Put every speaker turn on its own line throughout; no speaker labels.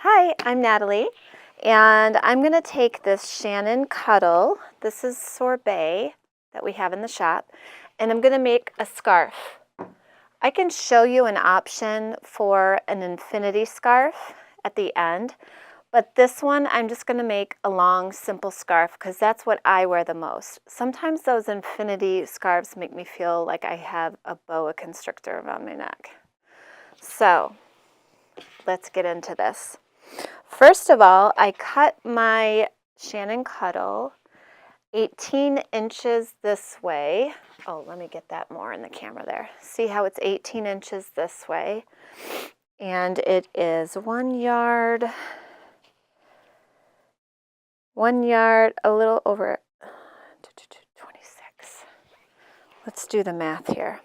Hi, I'm Natalie, and I'm going to take this Shannon Cuddle. This is sorbet that we have in the shop, and I'm going to make a scarf. I can show you an option for an infinity scarf at the end, but this one I'm just going to make a long, simple scarf because that's what I wear the most. Sometimes those infinity scarves make me feel like I have a boa constrictor around my neck. So let's get into this. First of all, I cut my Shannon Cuddle 18 inches this way. Oh, let me get that more in the camera there. See how it's 18 inches this way? And it is 1 yard, a little over 26. Let's do the math here.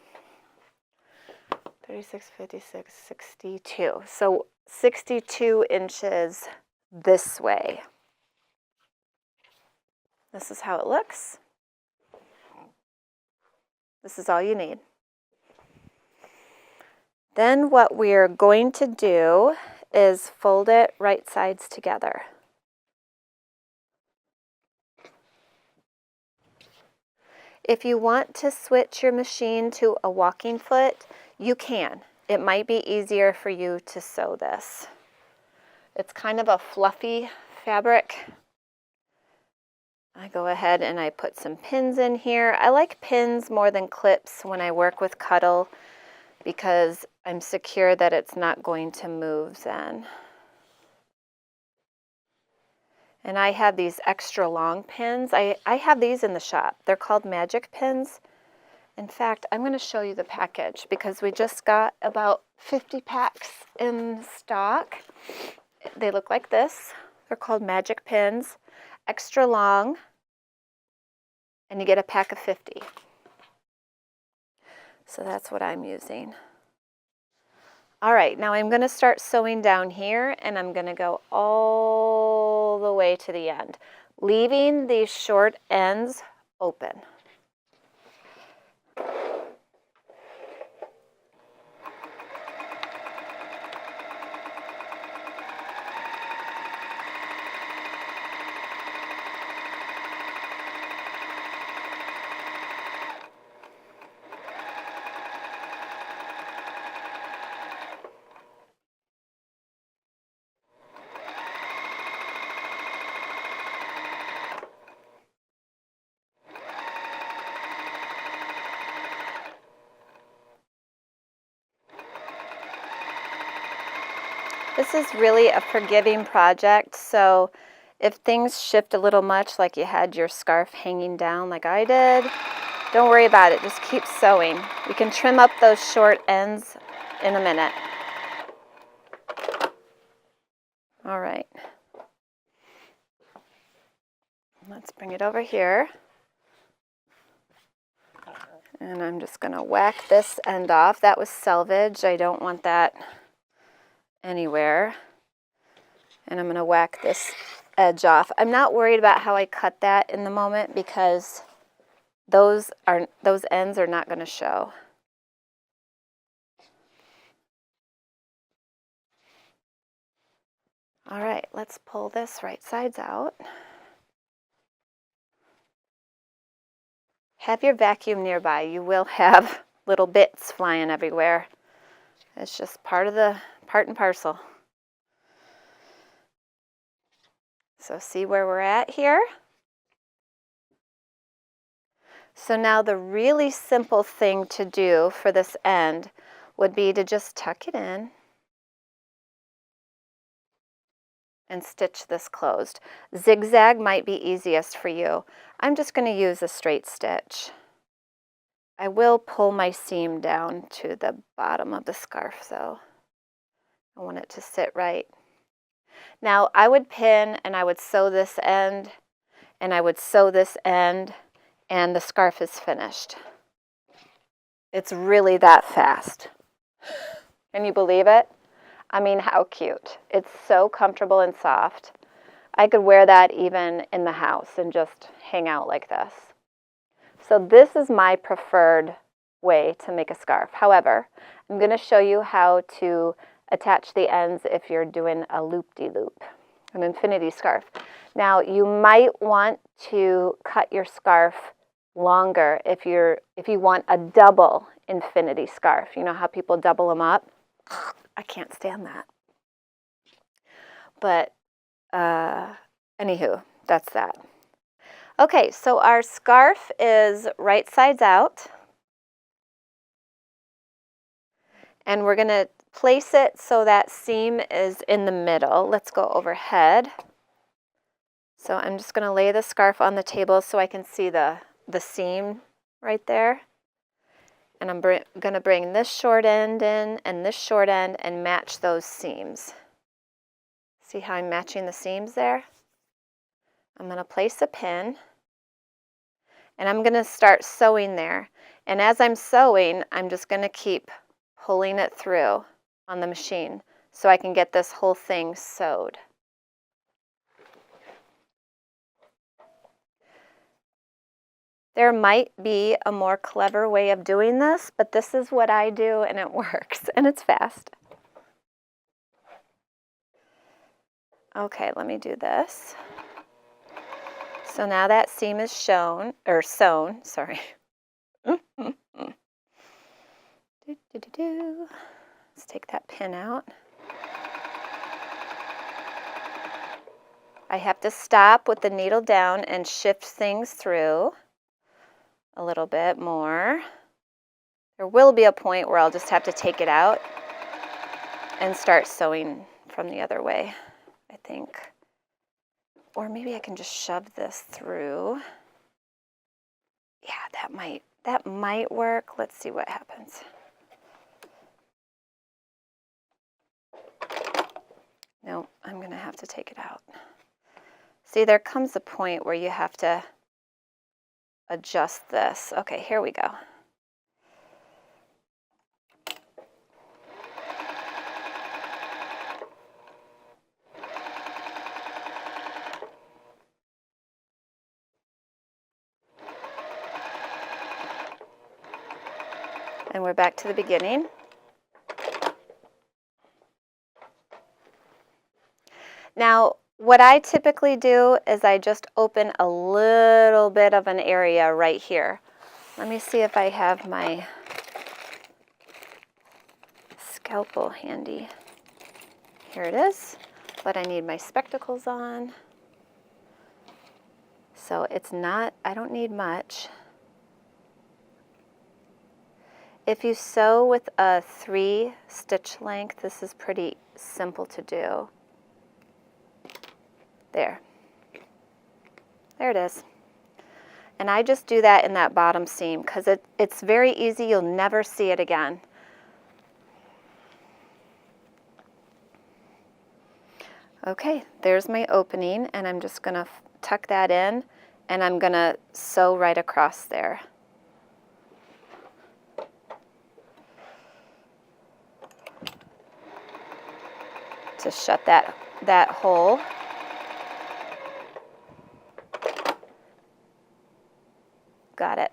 36, 56, 62. So 62 inches this way. This is how it looks. This is all you need. Then what we're going to do is fold it right sides together. If you want to switch your machine to a walking foot, you can. It might be easier for you to sew this. It's kind of a fluffy fabric. I go ahead and I put some pins in here. I like pins more than clips when I work with Cuddle because I'm secure that it's not going to move then. And I have these extra long pins. I have these in the shop. They're called magic pins. In fact, I'm going to show you the package because we just got about 50 packs in stock. They look like this. They're called magic pins, extra long, and you get a pack of 50. So that's what I'm using. All right, now I'm going to start sewing down here, and I'm going to go all the way to the end, leaving these short ends open. This is really a forgiving project, so if things shift a little much, like you had your scarf hanging down like I did, don't worry about it. Just keep sewing. You can trim up those short ends in a minute. All right. Let's bring it over here. And I'm just going to whack this end off. That was selvage. I don't want that anywhere. And I'm going to whack this edge off. I'm not worried about how I cut that in the moment because those ends are not going to show. All right, let's pull this right sides out. Have your vacuum nearby. You will have little bits flying everywhere. It's just part and parcel. So see where we're at here? So now the really simple thing to do for this end would be to just tuck it in and stitch this closed. Zigzag might be easiest for you. I'm just going to use a straight stitch. I will pull my seam down to the bottom of the scarf though. I want it to sit right. Now I would pin and I would sew this end and I would sew this end and the scarf is finished. It's really that fast. Can you believe it? I mean, how cute. It's so comfortable and soft. I could wear that even in the house and just hang out like this. So this is my preferred way to make a scarf. However, I'm going to show you how to attach the ends if you're doing a loop-de-loop, an infinity scarf. Now, you might want to cut your scarf longer if you want a double infinity scarf. You know how people double them up? I can't stand that. But anywho, that's that. Okay, so our scarf is right sides out. And we're going to place it so that seam is in the middle. Let's go overhead. So I'm just going to lay the scarf on the table so I can see the seam right there. And I'm going to bring this short end in and this short end and match those seams. See how I'm matching the seams there? I'm going to place a pin and I'm going to start sewing there. And as I'm sewing, I'm just going to keep pulling it through on the machine so I can get this whole thing sewed. There might be a more clever way of doing this, but this is what I do and it works and it's fast. Okay, let me do this. So now that seam is sewn, sorry. Let's take that pin out. I have to stop with the needle down and shift things through a little bit more. There will be a point where I'll just have to take it out and start sewing from the other way, I think. Or maybe I can just shove this through. Yeah, that might work. Let's see what happens. No, I'm going to have to take it out. See, there comes a point where you have to adjust this. Okay, here we go. And we're back to the beginning. Now, what I typically do is I just open a little bit of an area right here. Let me see if I have my scalpel handy. Here it is, but I need my spectacles on. So it's not, I don't need much. If you sew with a 3 stitch length, this is pretty simple to do. There it is. And I just do that in that bottom seam because it's very easy. You'll never see it again. Okay, there's my opening, and I'm just going to tuck that in, and I'm going to sew right across there. To shut that hole. Got it.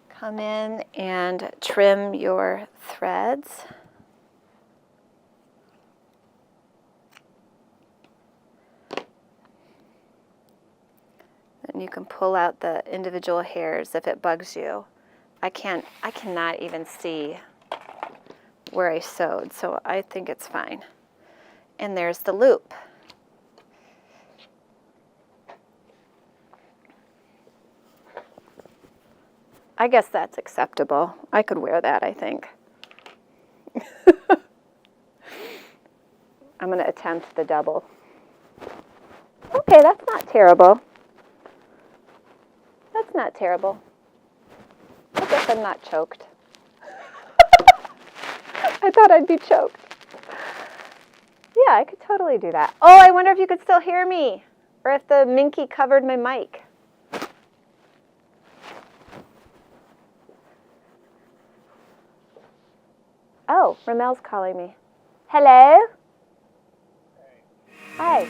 Come in and trim your threads. And you can pull out the individual hairs if it bugs you. I cannot even see where I sewed, so I think it's fine. And there's the loop. I guess that's acceptable. I could wear that, I think. I'm going to attempt the double. Okay, that's not terrible. That's not terrible. I guess I'm not choked. I thought I'd be choked. Yeah, I could totally do that. Oh, I wonder if you could still hear me, or if the Minky covered my mic. Oh, Ramel's calling me. Hello? Hi.